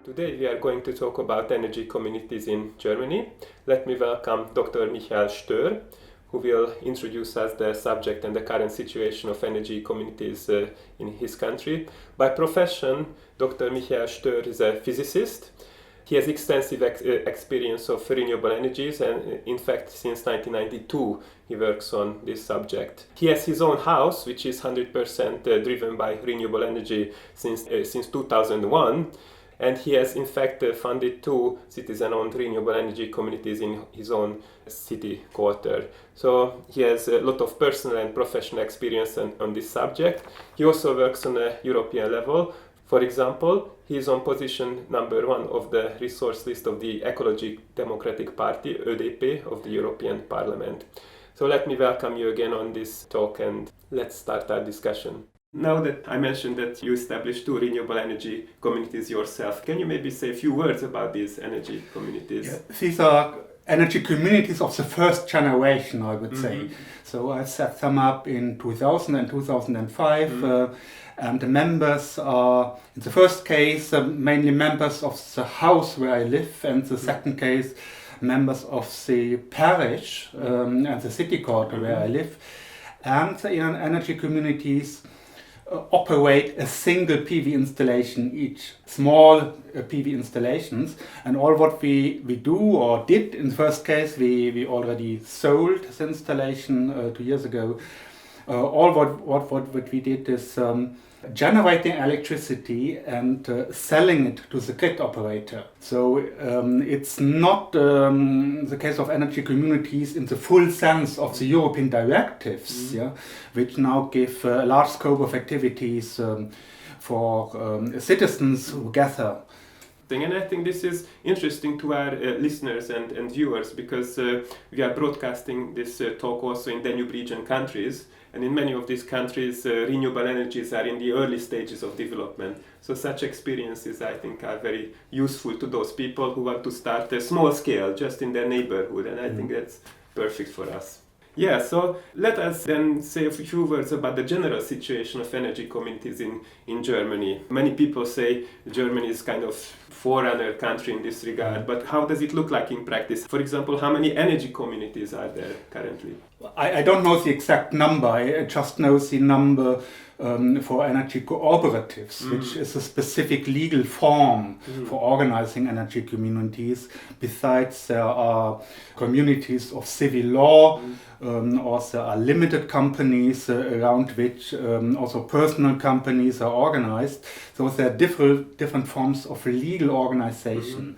Today we are going to talk about energy communities in Germany. Let me welcome Dr. Michael Stöhr, who will introduce us the subject and the current situation of energy communities in his country. By profession, Dr. Michael Stöhr is a physicist. He has extensive experience of renewable energies, and in fact since 1992 he works on this subject. He has his own house which is 100% driven by renewable energy since 2001. And he has in fact funded 2 citizen-owned renewable energy communities in his own city quarter. So he has a lot of personal and professional experience on this subject. He also works on a European level. For example, he is on position number 1 of the resource list of the Ecologic Democratic Party, ÖDP, of the European Parliament. So let me welcome you again on this talk and let's start our discussion. Now that I mentioned that you established 2 renewable energy communities yourself, can you maybe say a few words about these energy communities? Yeah, these are energy communities of the first generation, I would say. So I set them up in 2000 and 2005, and the members are, in the first case, mainly members of the house where I live, and the second case, members of the parish and the city quarter where I live. And in energy communities, operate a single PV installation each, small PV installations, and all what we do or did in the first case, we already sold this installation 2 years ago. All what we did is generating electricity and selling it to the grid operator. So it's not the case of energy communities in the full sense of the European directives, which now give a large scope of activities for citizens who gather. And I think this is interesting to our listeners and viewers because we are broadcasting this talk also in Danube Region countries. And in many of these countries, renewable energies are in the early stages of development. So such experiences, I think, are very useful to those people who want to start a small scale just in their neighborhood. And I think that's perfect for us. Yeah, so let us then say a few words about the general situation of energy communities in Germany. Many people say Germany is kind of forerunner country in this regard, but how does it look like in practice? For example, how many energy communities are there currently? I don't know the exact number, I just know the number for energy cooperatives, which is a specific legal form for organizing energy communities. Besides, there are communities of civil law, or there are limited companies around which also personal companies are organized. So there are different forms of legal organization.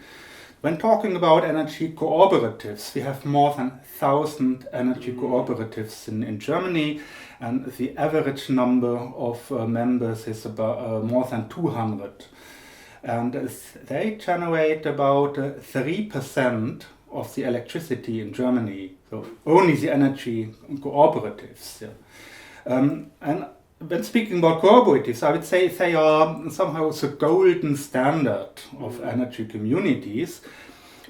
When talking about energy cooperatives, we have more than 1,000 energy cooperatives in Germany, and the average number of members is about more than 200. And they generate about 3% of the electricity in Germany. So only the energy cooperatives. And when speaking about cooperatives, I would say they are somehow the golden standard of energy communities,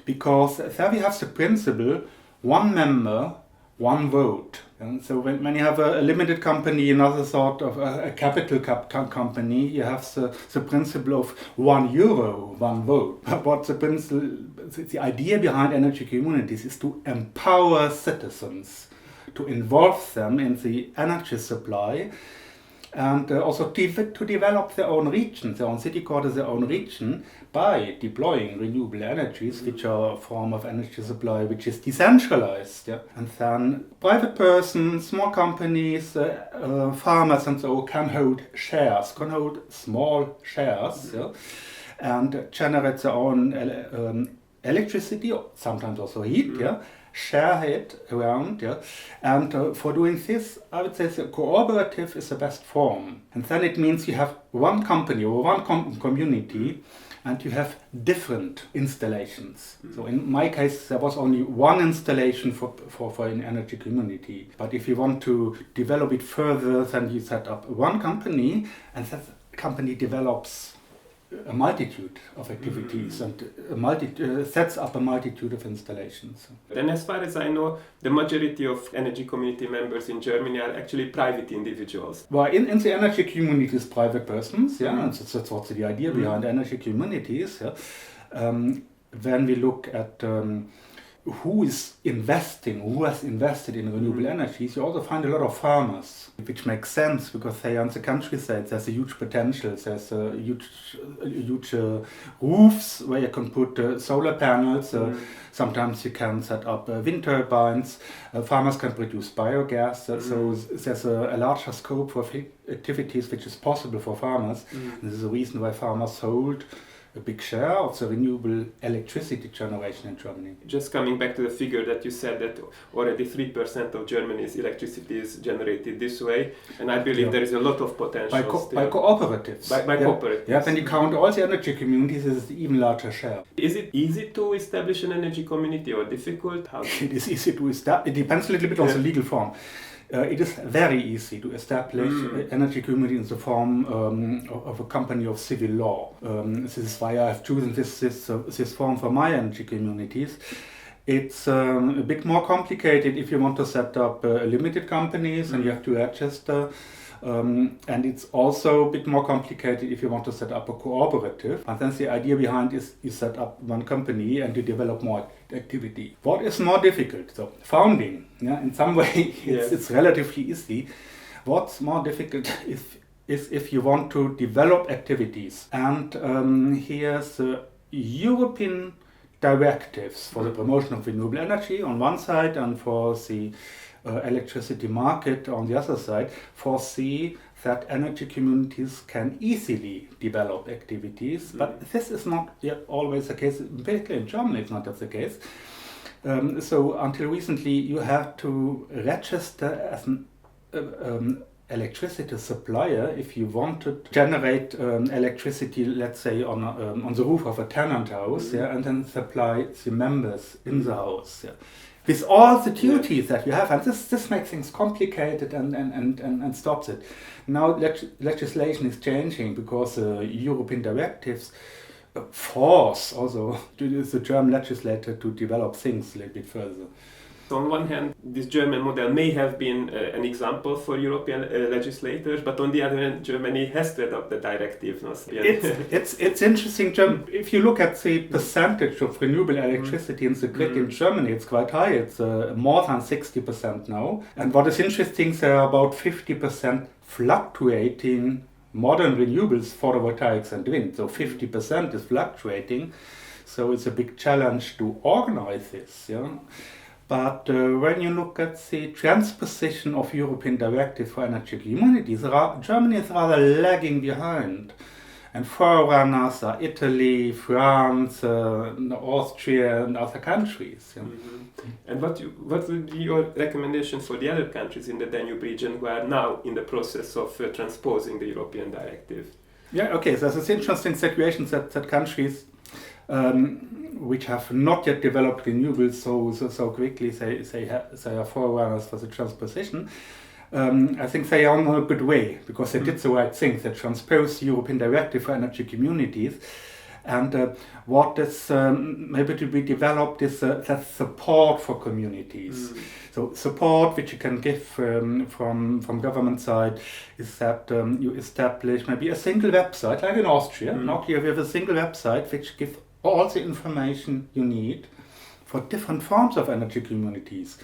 because there we have the principle, 1 member, 1 vote. And so when you have a limited company, another sort of a capital company, you have the principle of €1, 1 vote. But the idea behind energy communities is to empower citizens, to involve them in the energy supply, and also to develop their own region, their own city quarter, their own region, by deploying renewable energies, which are a form of energy supply which is decentralized. And then private persons, small companies, farmers and so can hold shares, can hold small shares, and generate their own electricity, sometimes also heat, share it around, and for doing this, I would say the cooperative is the best form. And then it means you have 1 company or 1 community, and you have different installations. So in my case, there was only 1 installation for an energy community. But if you want to develop it further, then you set up 1 company, and that company develops a multitude of activities and sets up a multitude of installations. Then as far as I know, the majority of energy community members in Germany are actually private individuals. Well, in the energy communities, private persons, and that's also the idea behind energy communities. When we look at who has invested in renewable energies, you also find a lot of farmers, which makes sense because they on the countryside there's a huge potential, there's a huge roofs where you can put solar panels, sometimes you can set up wind turbines, farmers can produce biogas, so there's a larger scope of activities which is possible for farmers. This is the reason why farmers hold a big share of the renewable electricity generation in Germany. Just coming back to the figure that you said that already 3% of Germany's electricity is generated this way, and I believe there is a lot of potential by cooperatives. By cooperatives. Yeah, when you count all the energy communities, it's an even larger share. Is it easy to establish an energy community or difficult? It is easy to establish. It depends a little bit on the legal form. It is very easy to establish energy community in the form of a company of civil law. This is why I have chosen this form for my energy communities. It's a bit more complicated if you want to set up limited companies and you have to register. And it's also a bit more complicated if you want to set up a cooperative. And then the idea behind is you set up one company and you develop more activity. What is more difficult? So founding, in some way it's relatively easy. What's more difficult is if you want to develop activities. And here's the European directives for the promotion of renewable energy on one side and for the electricity market on the other side foresee that energy communities can easily develop activities, but this is not yet always the case. Particularly in Germany, it's not the case. So until recently, you had to register as an electricity supplier if you wanted to generate electricity, let's say on the roof of a tenant house, and then supply the members in the house. With all the duties that you have, and this makes things complicated and stops it. Now legislation is changing because European directives force also the German legislator to develop things a little bit further. So on one hand, this German model may have been an example for European legislators, but on the other hand, Germany has to adopt the directive. It's interesting. If you look at the percentage of renewable electricity in the grid in Germany, it's quite high. It's more than 60% now. And what is interesting, there are about 50% fluctuating modern renewables, photovoltaics and wind. So 50% is fluctuating. So it's a big challenge to organize this. But when you look at the transposition of European directives for energy communities, Germany is rather lagging behind. And forerunners are Italy, France, Austria and other countries. And what would be your recommendation for the other countries in the Danube region who are now in the process of transposing the European directive? So there's this interesting situation that countries which have not yet developed renewables so quickly, they are forerunners for the transposition. I think they are on a good way because they did the right thing. They transposed the European Directive for Energy Communities. And what is maybe to be developed is that support for communities. So support which you can give from government side is that you establish maybe a single website, like in Austria. Now you have a single website which gives all the information you need for different forms of energy communities,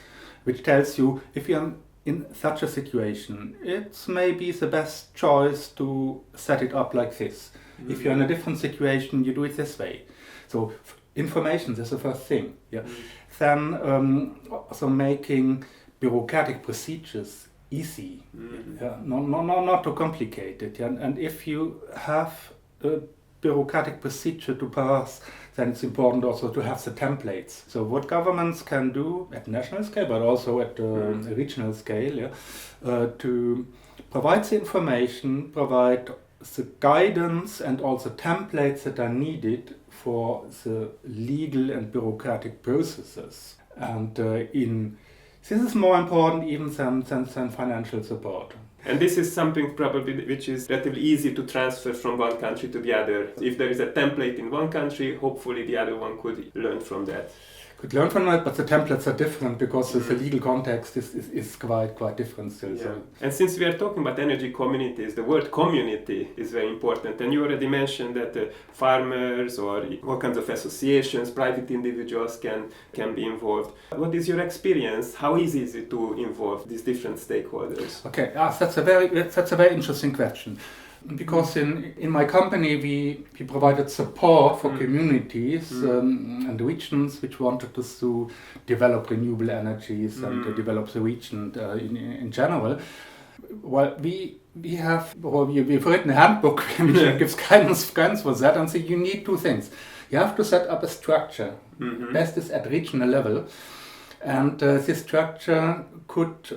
which tells you if you're in such a situation, it's maybe the best choice to set it up like this. If you're in a different situation, you do it this way. So information is the first thing. Then also making bureaucratic procedures easy, not too complicated. And if you have a bureaucratic procedure to pass, then it's important also to have the templates. So what governments can do at national scale, but also at regional scale, to provide the information, provide the guidance and also templates that are needed for the legal and bureaucratic processes. And this is more important even than financial support. And this is something probably which is relatively easy to transfer from one country to the other. If there is a template in one country, hopefully the other one could learn from that. Could learn from that, but the templates are different because the legal context is quite different still. Yeah. So. And since we are talking about energy communities, the word community is very important. And you already mentioned that farmers or all kinds of associations, private individuals can be involved. What is your experience? How easy is it to involve these different stakeholders? Okay, that's a very interesting question. Because in my company we provided support for communities and regions which wanted us to develop renewable energies and to develop the region in general. Well, we've written a handbook which gives guidance for that, and so you need two things. You have to set up a structure, best is at regional level, and this structure could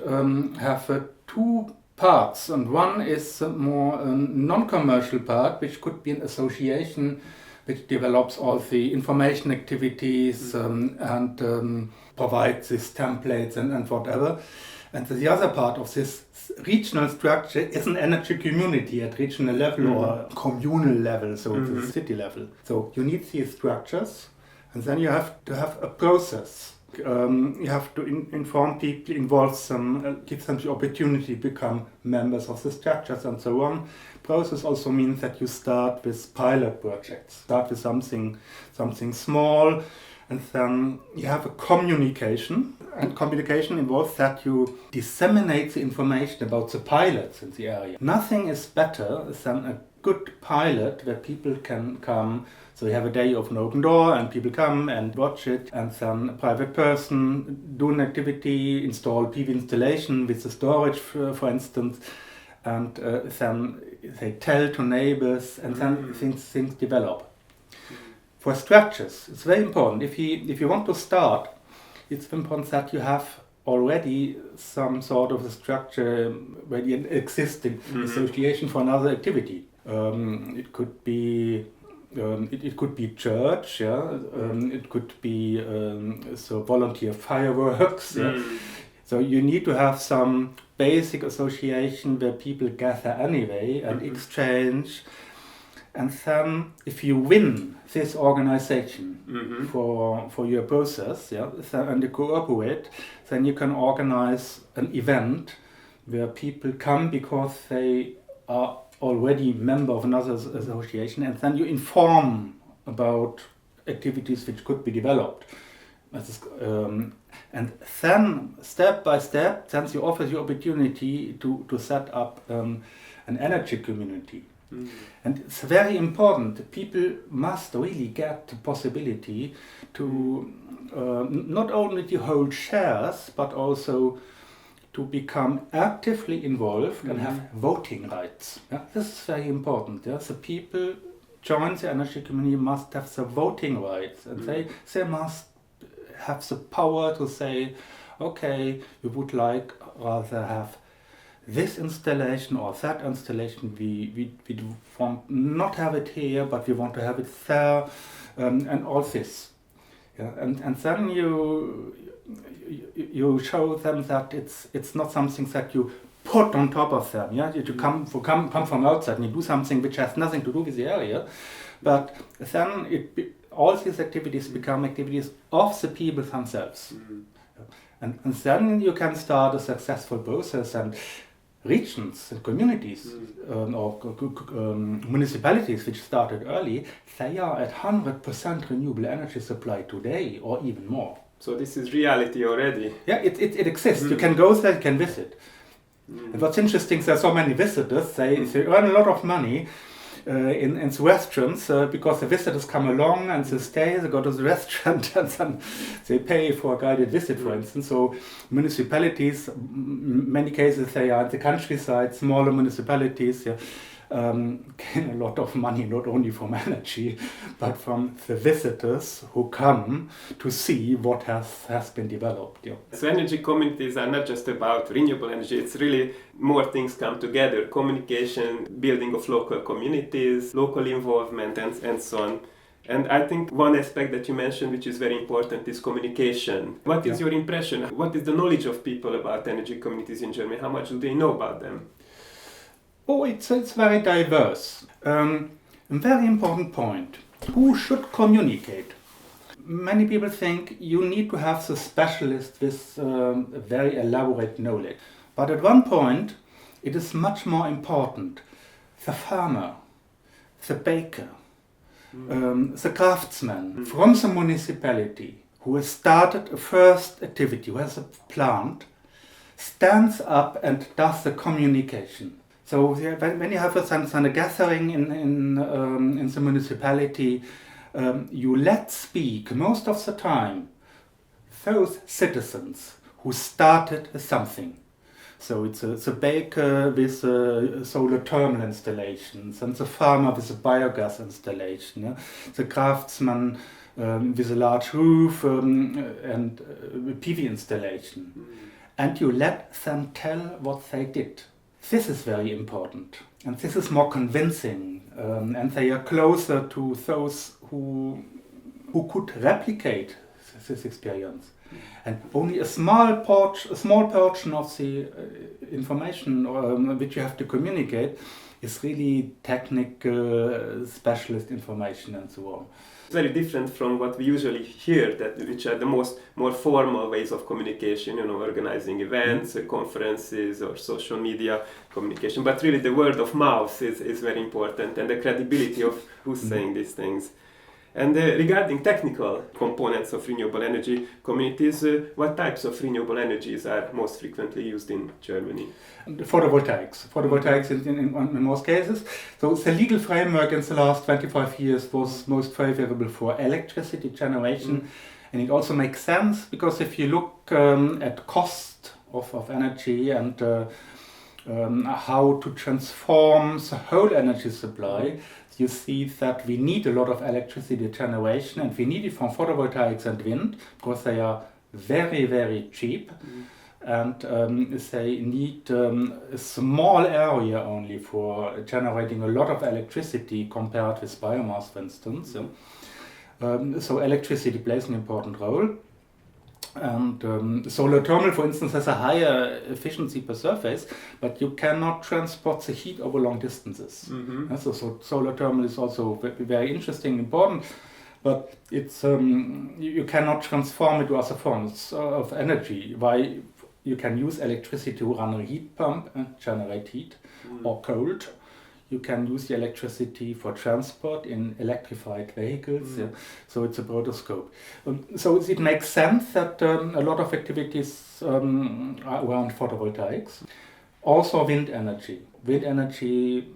have two parts, and one is more non-commercial part, which could be an association which develops all the information activities and provides these templates and whatever. And the other part of this regional structure is an energy community at regional level or communal level, so the city level. So you need these structures, and then you have to have a process. You have to inform people, involve them, give them the opportunity to become members of the structures and so on. Process also means that you start with pilot projects. Start with something small, and then you have a communication. And communication involves that you disseminate the information about the pilots in the area. Nothing is better than a good pilot where people can come. So you have a day of an open door and people come and watch it, and then a private person do an activity, install PV installation with the storage for instance, and then they tell to neighbors, and then things develop. For structures, it's very important. If you want to start, it's important that you have already some sort of a structure, already an existing association for another activity. It could be church, yeah. It could be so volunteer fireworks. Yeah. So you need to have some basic association where people gather anyway and exchange. And then, if you win this organization for your process, yeah, and you cooperate, then you can organize an event where people come because they are already member of another association, and then you inform about activities which could be developed. And then, step by step, then you offer the opportunity to set up an energy community. And it's very important. People must really get the possibility to not only to hold shares, but also to become actively involved and have voting rights. Yeah? This is very important. Yeah? So people join the energy community must have the voting rights, and they must have the power to say, okay, we would like rather have this installation or that installation. We want not have it here, but we want to have it there, and all this. Yeah? And then you show them that it's not something that you put on top of them. Yeah, you come from outside and you do something which has nothing to do with the area, but then all these activities become activities of the people themselves, and then you can start a successful process. And regions and communities or municipalities which started early, they are at 100% renewable energy supply today, or even more. So this is reality already. Yeah, it exists. You can go there, you can visit. And what's interesting, there are so many visitors, they earn a lot of money in the restaurants because the visitors come along and they stay, they go to the restaurant and then they pay for a guided visit, for instance. So municipalities, in many cases they are in the countryside, smaller municipalities, gain a lot of money, not only from energy, but from the visitors who come to see what has been developed. Yeah. So energy communities are not just about renewable energy, it's really more things come together, communication, building of local communities, local involvement, and so on. And I think one aspect that you mentioned, which is very important, is communication. What is your impression? What is the knowledge of people about energy communities in Germany? How much do they know about them? Oh, it's very diverse. A very important point. Who should communicate? Many people think you need to have the specialist with very elaborate knowledge. But at one point, it is much more important. The farmer, the baker, the craftsman from the municipality who has started a first activity, who has a plant, stands up and does the communication. So when you have a gathering in the municipality, you let speak most of the time those citizens who started something. So it's a baker with solar thermal installations, and the farmer with a biogas installation, yeah? The craftsman with a large roof and PV installation. And you let them tell what they did. This is very important, and this is more convincing, and they are closer to those who could replicate this experience. And only a small portion of the information which you have to communicate is really technical, specialist information and so on. It's very different from what we usually hear, which are the more formal ways of communication, organizing events, conferences or social media communication. But really the word of mouth is very important, and the credibility of who's saying these things. And regarding technical components of renewable energy communities, what types of renewable energies are most frequently used in Germany? Photovoltaics in most cases. So the legal framework in the last 25 years was most favorable for electricity generation. And it also makes sense because if you look at cost of energy and how to transform the whole energy supply, you see that we need a lot of electricity generation, and we need it from photovoltaics and wind because they are very, very cheap. And they need a small area only for generating a lot of electricity compared with biomass, for instance. So electricity plays an important role. And solar thermal, for instance, has a higher efficiency per surface, but you cannot transport the heat over long distances. So solar thermal is also very interesting, important, but it's you cannot transform it to other forms of energy. Why you can use electricity to run a heat pump and generate heat, or cold. You can use the electricity for transport in electrified vehicles, so it's a broader scope. So it makes sense that a lot of activities are around photovoltaics. Also wind energy. Wind energy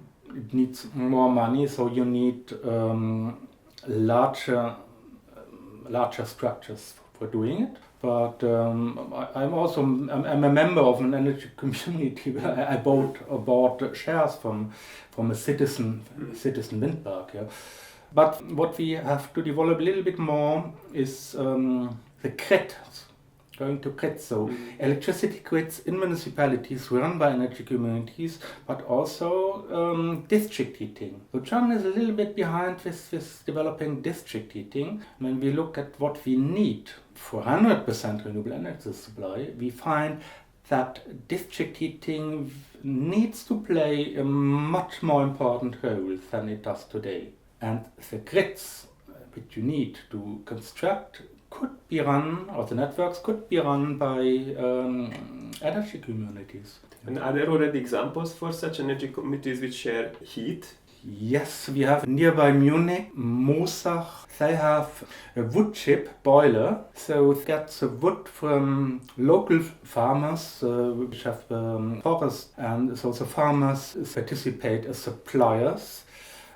needs more money, so you need larger structures for doing it. But I'm a member of an energy community where I bought shares from a citizen wind park. Yeah. But what we have to develop a little bit more is the grid, going to grids. So electricity grids in municipalities run by energy communities, but also district heating. So Germany is a little bit behind with developing district heating. When we look at what we need for 100% renewable energy supply, we find that district heating needs to play a much more important role than it does today. And the grids which you need to construct could be run, or the networks could be run by energy communities. And are there already examples for such energy communities which share heat? Yes, we have nearby Munich, Mosach. They have a wood chip boiler, so it gets the wood from local farmers which have forests, and so the farmers participate as suppliers.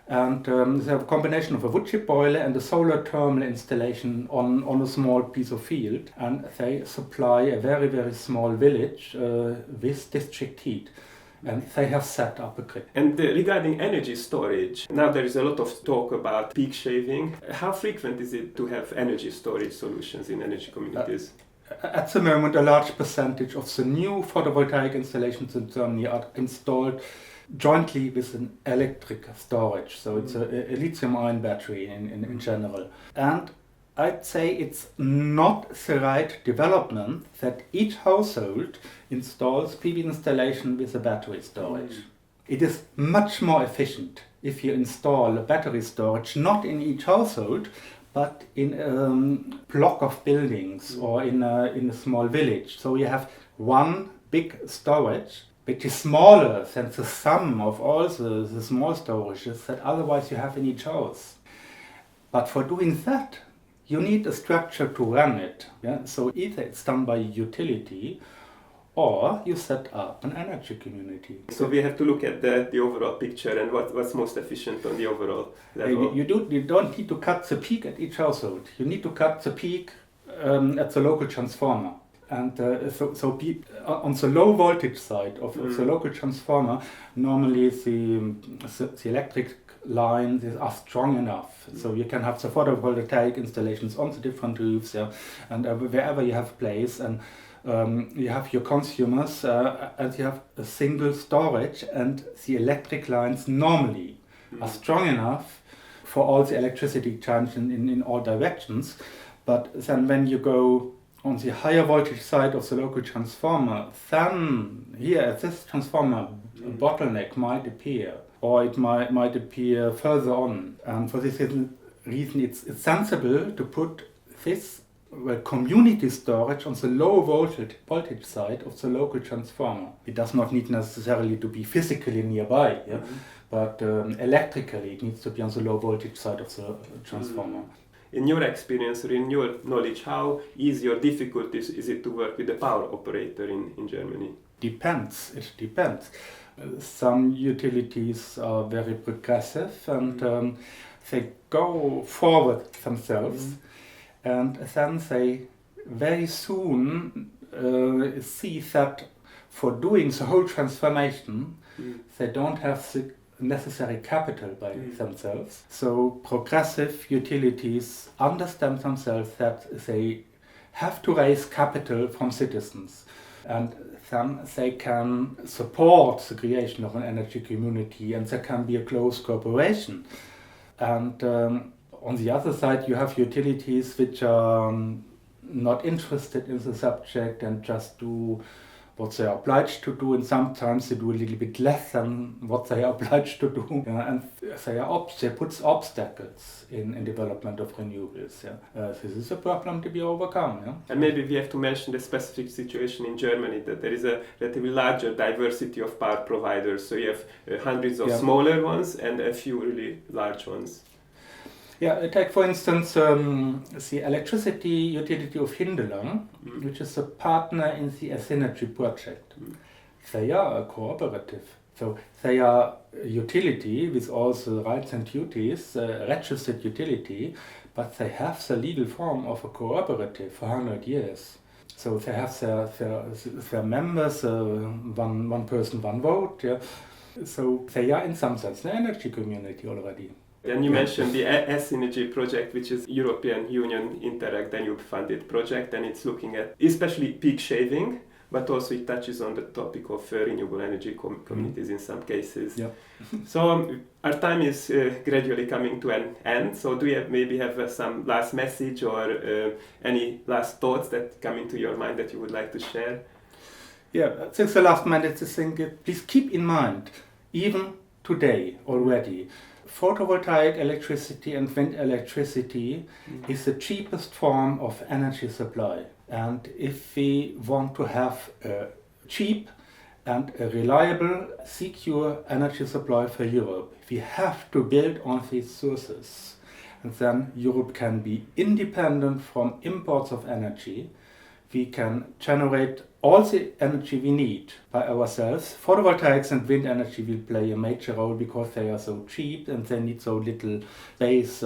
And they have a combination of a wood chip boiler and a solar thermal installation on a small piece of field, and they supply a very, very small village with district heat. And they have set up a grid. And regarding energy storage, now there is a lot of talk about peak shaving. How frequent is it to have energy storage solutions in energy communities? At the moment, a large percentage of the new photovoltaic installations in Germany are installed jointly with an electric storage. So it's a lithium-ion battery in general. And I'd say it's not the right development that each household installs PV installation with a battery storage. It is much more efficient if you install a battery storage not in each household, but in a block of buildings or in a small village. So you have one big storage which is smaller than the sum of all the small storages that otherwise you have in each house. But for doing that, you need a structure to run it. Yeah? So either it's done by utility or you set up an energy community. So we have to look at the overall picture and what's most efficient on the overall level. You don't need to cut the peak at each household. You need to cut the peak at the local transformer. And on the low voltage side of the local transformer, normally the electric lines are strong enough. So you can have the photovoltaic installations on the different roofs, yeah, and wherever you have place. And you have your consumers and you have a single storage, and the electric lines normally are strong enough for all the electricity charged in all directions. But then when you go on the higher voltage side of the local transformer, then here at this transformer a bottleneck might appear, or it might appear further on. And for this reason it's sensible to put this community storage on the low voltage side of the local transformer. It does not need necessarily to be physically nearby, yeah? But electrically it needs to be on the low voltage side of the transformer. In your experience or in your knowledge, how easy or difficult is it to work with a power operator in Germany? It depends. Some utilities are very progressive and they go forward themselves. And then they very soon see that for doing the whole transformation, they don't have the necessary capital by themselves. So progressive utilities understand themselves that they have to raise capital from citizens. And then they can support the creation of an energy community, and there can be a close cooperation. And on the other side, you have utilities which are not interested in the subject and just do what they are obliged to do, and sometimes they do a little bit less than what they are obliged to do. And they put obstacles in development of renewables. Yeah. This is a problem to be overcome. Yeah. And maybe we have to mention the specific situation in Germany, that there is a relatively larger diversity of power providers. So you have hundreds of smaller ones and a few really large ones. Yeah, take for instance the electricity utility of Hindelang, which is a partner in the S-Energy project. They are a cooperative, so they are a utility with all the rights and duties, a registered utility, but they have the legal form of a cooperative for 100 years. So they have their members, one person, one vote. Yeah. So they are in some sense an energy community already. And you mentioned the S-Energy project, which is European Union Interreg Danube funded project, and it's looking at especially peak shaving, but also it touches on the topic of renewable energy communities in some cases. Yeah. So our time is gradually coming to an end. So do you maybe have some last message or any last thoughts that come into your mind that you would like to share? Yeah, since the last minute, I think please keep in mind, even today already, photovoltaic electricity and wind electricity is the cheapest form of energy supply. And if we want to have a cheap and a reliable, secure energy supply for Europe, we have to build on these sources. And then Europe can be independent from imports of energy. We can generate all the energy we need by ourselves. Photovoltaics and wind energy will play a major role because they are so cheap and they need so little space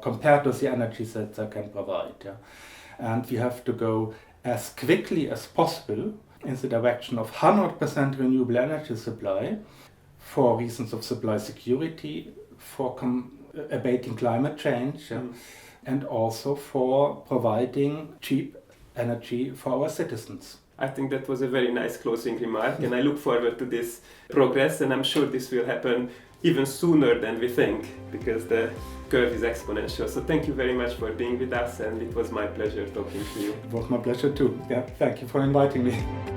compared to the energy that they can provide. Yeah. And we have to go as quickly as possible in the direction of 100% renewable energy supply for reasons of supply security, for abating climate change, and also for providing cheap energy for our citizens. I think that was a very nice closing remark, and I look forward to this progress, and I'm sure this will happen even sooner than we think, because the curve is exponential. So thank you very much for being with us, and it was my pleasure talking to you. It was my pleasure too. Yeah, thank you for inviting me.